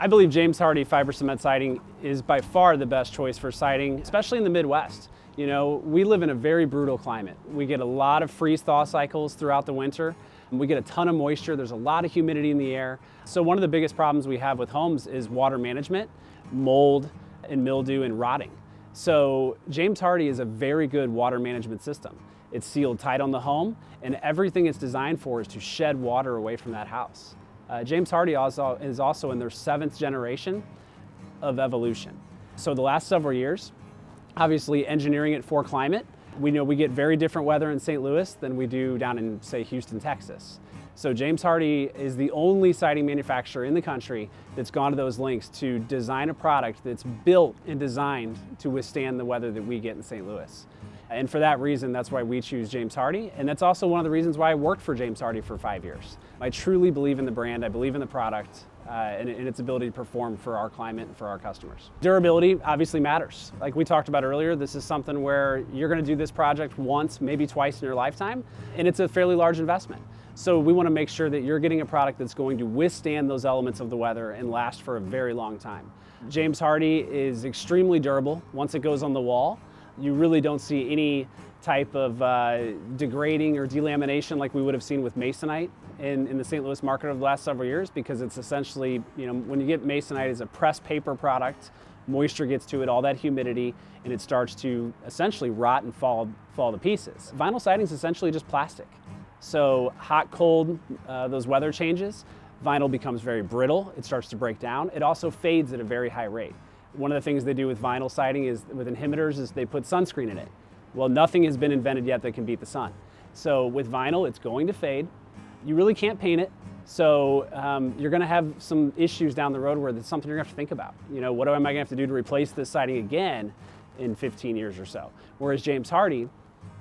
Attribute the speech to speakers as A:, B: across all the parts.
A: I believe James Hardie fiber cement siding is by far the best choice for siding, especially in the Midwest. You know, we live in a very brutal climate. We get a lot of freeze-thaw cycles throughout the winter. We get a ton of moisture. There's a lot of humidity in the air. So one of the biggest problems we have with homes is water management, mold and mildew and rotting. So James Hardie is a very good water management system. It's sealed tight on the home, and everything it's designed for is to shed water away from that house. James Hardie is also in their 7th generation of evolution. So the last several years, obviously engineering it for climate, we know we get very different weather in St. Louis than we do down in, say, Houston, Texas. So James Hardie is the only siding manufacturer in the country that's gone to those lengths to design a product that's built and designed to withstand the weather that we get in St. Louis. And for that reason, that's why we choose James Hardie. And that's also one of the reasons why I worked for James Hardie for 5 years. I truly believe in the brand, I believe in the product, and its ability to perform for our climate and for our customers. Durability obviously matters. Like we talked about earlier, this is something where you're going to do this project once, maybe twice in your lifetime, and it's a fairly large investment. So we want to make sure that you're getting a product that's going to withstand those elements of the weather and last for a very long time. James Hardie is extremely durable. Once it goes on the wall, you really don't see any type of degrading or delamination like we would have seen with masonite in the St. Louis market over the last several years, because it's essentially, you know, when you get masonite, it's a pressed paper product, moisture gets to it, all that humidity, and it starts to essentially rot and fall to pieces. Vinyl siding is essentially just plastic. So hot, cold, those weather changes, vinyl becomes very brittle, it starts to break down. It also fades at a very high rate. One of the things they do with vinyl siding is, with inhibitors, is they put sunscreen in it. Well, nothing has been invented yet that can beat the sun. So with vinyl, it's going to fade. You really can't paint it. So you're gonna have some issues down the road where it's something you're gonna have to think about. You know, what am I gonna have to do to replace this siding again in 15 years or so? Whereas James Hardie,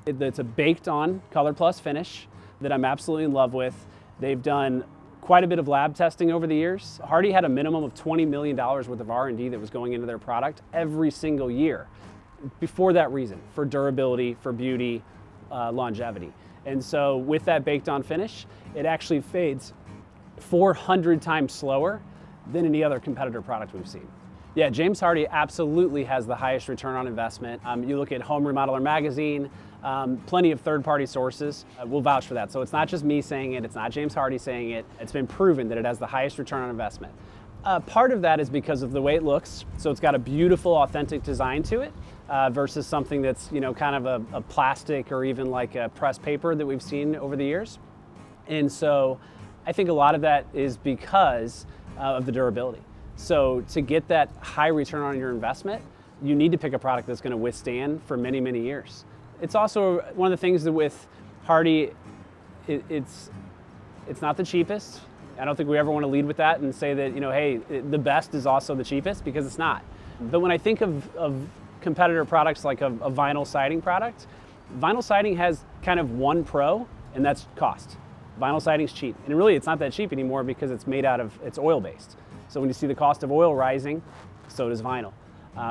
A: it's a baked on Color Plus finish that I'm absolutely in love with. They've done quite a bit of lab testing over the years. Hardie had a minimum of $20 million worth of R&D that was going into their product every single year before that reason, for durability, for beauty, longevity. And so with that baked on finish, it actually fades 400 times slower than any other competitor product we've seen. Yeah, James Hardie absolutely has the highest return on investment. You look at Home Remodeler magazine, plenty of third-party sources will vouch for that. So it's not just me saying it, it's not James Hardie saying it, it's been proven that it has the highest return on investment. Part of that is because of the way it looks. So it's got a beautiful, authentic design to it versus something that's, you know, kind of a plastic or even like a pressed paper that we've seen over the years. And so I think a lot of that is because of the durability. So to get that high return on your investment, you need to pick a product that's going to withstand for many, many years. It's also one of the things that with Hardie, it's not the cheapest. I don't think we ever want to lead with that and say that, you know, hey, the best is also the cheapest, because it's not. But when I think of competitor products like a vinyl siding product, vinyl siding has kind of one pro, and that's cost. Vinyl siding's cheap. And really, it's not that cheap anymore because it's made out of, it's oil-based. So when you see the cost of oil rising, so does vinyl.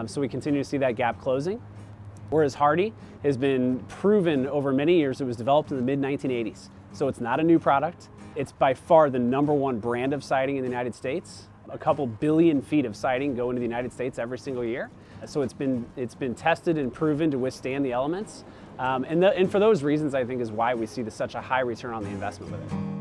A: So we continue to see that gap closing. Whereas Hardie has been proven over many years. It was developed in the mid-1980s. So it's not a new product. It's by far the #1 brand of siding in the United States. A couple billion feet of siding go into the United States every single year. So it's been tested and proven to withstand the elements. And for those reasons, I think, is why we see such a high return on the investment with it.